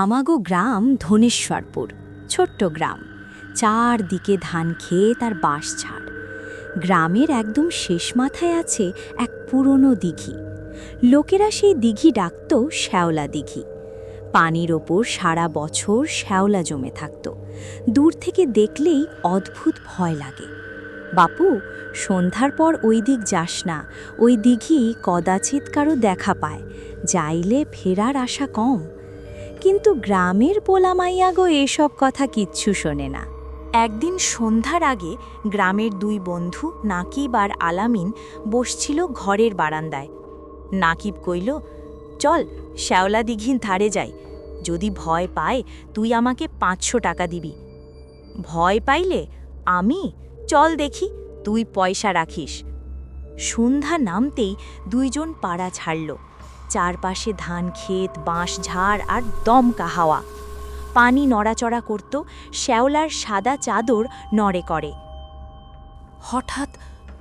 আমাগো গ্রাম ধনেশ্বরপুর, ছোট্ট গ্রাম। চারদিকে ধান ক্ষেত আর বাঁশঝাড়। গ্রামের একদম শেষ মাথায় আছে এক পুরনো দিঘি। লোকেরা সেই দিঘি ডাকত শ্যাওলা দিঘি। পানির ওপর সারা বছর শ্যাওলা জমে থাকত। দূর থেকে দেখলেই অদ্ভুত ভয় লাগে। বাপু, সন্ধ্যার পর ওই দিক যাস না, ওই দিঘি কদাচিৎ কারো দেখা পায়, যাইলে ফেরার আশা কম। কিন্তু গ্রামের পোলামাইয়াগো এসব কথা কিচ্ছু শোনে না। একদিন সন্ধ্যার আগে গ্রামের দুই বন্ধু নাকিব আর আলামিন বসছিল ঘরের বারান্দায়। নাকিব কইল, চল শ্যাওলা দিঘির ধারে যাই, যদি ভয় পায় তুই আমাকে 500 টাকা দিবি। ভয় পাইলে আমি, চল দেখি, তুই পয়সা রাখিস। সন্ধ্যা নামতেই দুইজন পাড়া ছাড়ল। চারপাশে ধান ক্ষেত, বাঁশঝাড় আর দমকা হাওয়া। পানি নড়াচড়া করত, শ্যাওলার সাদা চাদর নড়ে করে। হঠাৎ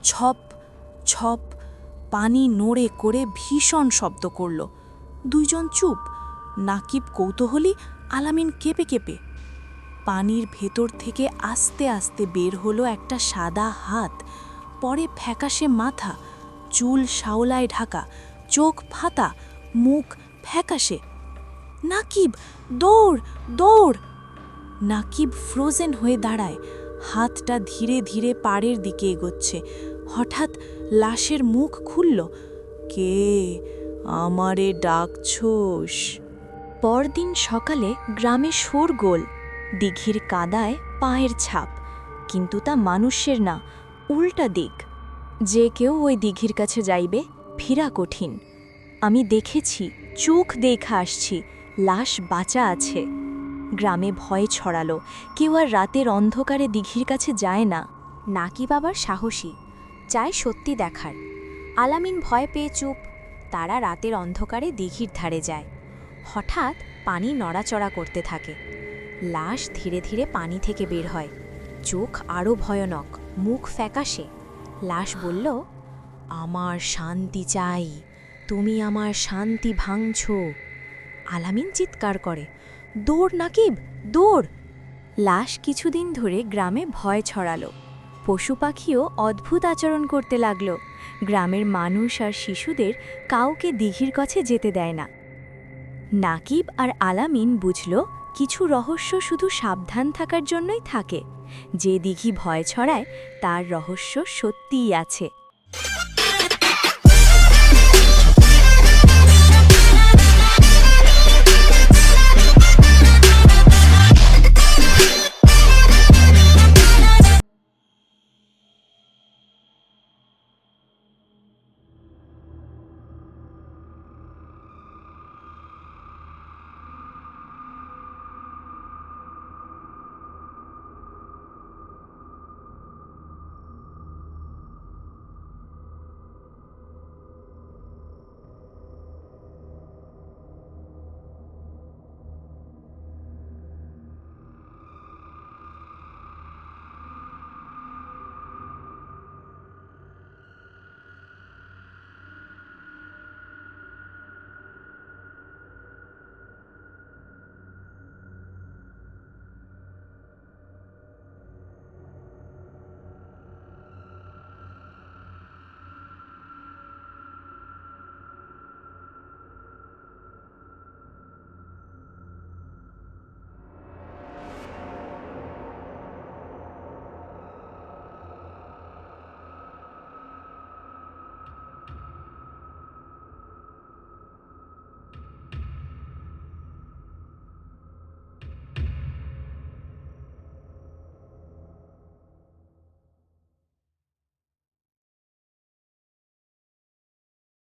ছপ ছপ পানি নড়ে করে ভীষণ শব্দ করল। দুইজন চুপ, নাকিব কৌতূহলী, আলামিন কেঁপে কেঁপে। পানির ভেতর থেকে আস্তে আস্তে বের হলো একটা সাদা হাত, পরে ফ্যাকাশে মাথা, চুল শাওলায় ঢাকা, চোখ ফাতা, মুখ ফ্যাকাশে। নাকিব, দৌড় দৌড়! নাকিব ফ্রোজেন হয়ে দাঁড়ায়, হাতটা ধীরে ধীরে পাড়ের দিকে এগোচ্ছে। হঠাৎ লাশের মুখ খুলল। কে আমারে ডাকছোস? পরদিন সকালে গ্রামে শোরগোল। দিঘির কাদায় পায়ের ছাপ, কিন্তু তা মানুষের না, উল্টা দিক। যে কেউ ওই দিঘির কাছে যাইবে, ফিরা কঠিন। আমি দেখেছি, চোখ দেখা আসছি, লাশ বাঁচা আছে। গ্রামে ভয় ছড়ালো, কেউ আর রাতের অন্ধকারে দিঘির কাছে যায় না। নাকিব আবার সাহসী, চায় সত্যি দেখার। আলামিন ভয় পেয়ে চুপ, তারা রাতের অন্ধকারে দিঘির ধারে যায়। হঠাৎ পানি নড়াচড়া করতে থাকে। লাশ ধীরে ধীরে পানি থেকে বের হয়, চোখ আরও ভয়ানক, মুখ ফ্যাকাশে। লাশ বলল, আমার শান্তি চাই, তুমি আমার শান্তি ভাঙছ। আলামিন চিৎকার করে, দৌড় নাকিব, দৌড়! লাশ কিছুদিন ধরে গ্রামে ভয় ছড়ালো। পশু পাখিও অদ্ভুত আচরণ করতে লাগল। গ্রামের মানুষ আর শিশুদের কাউকে দিঘির কাছে যেতে দেয় না। নাকিব আর আলামিন বুঝল, কিছু রহস্য শুধু সাবধান থাকার জন্যই থাকে। যে দিঘি ভয় ছড়ায়, তার রহস্য সত্যিই আছে।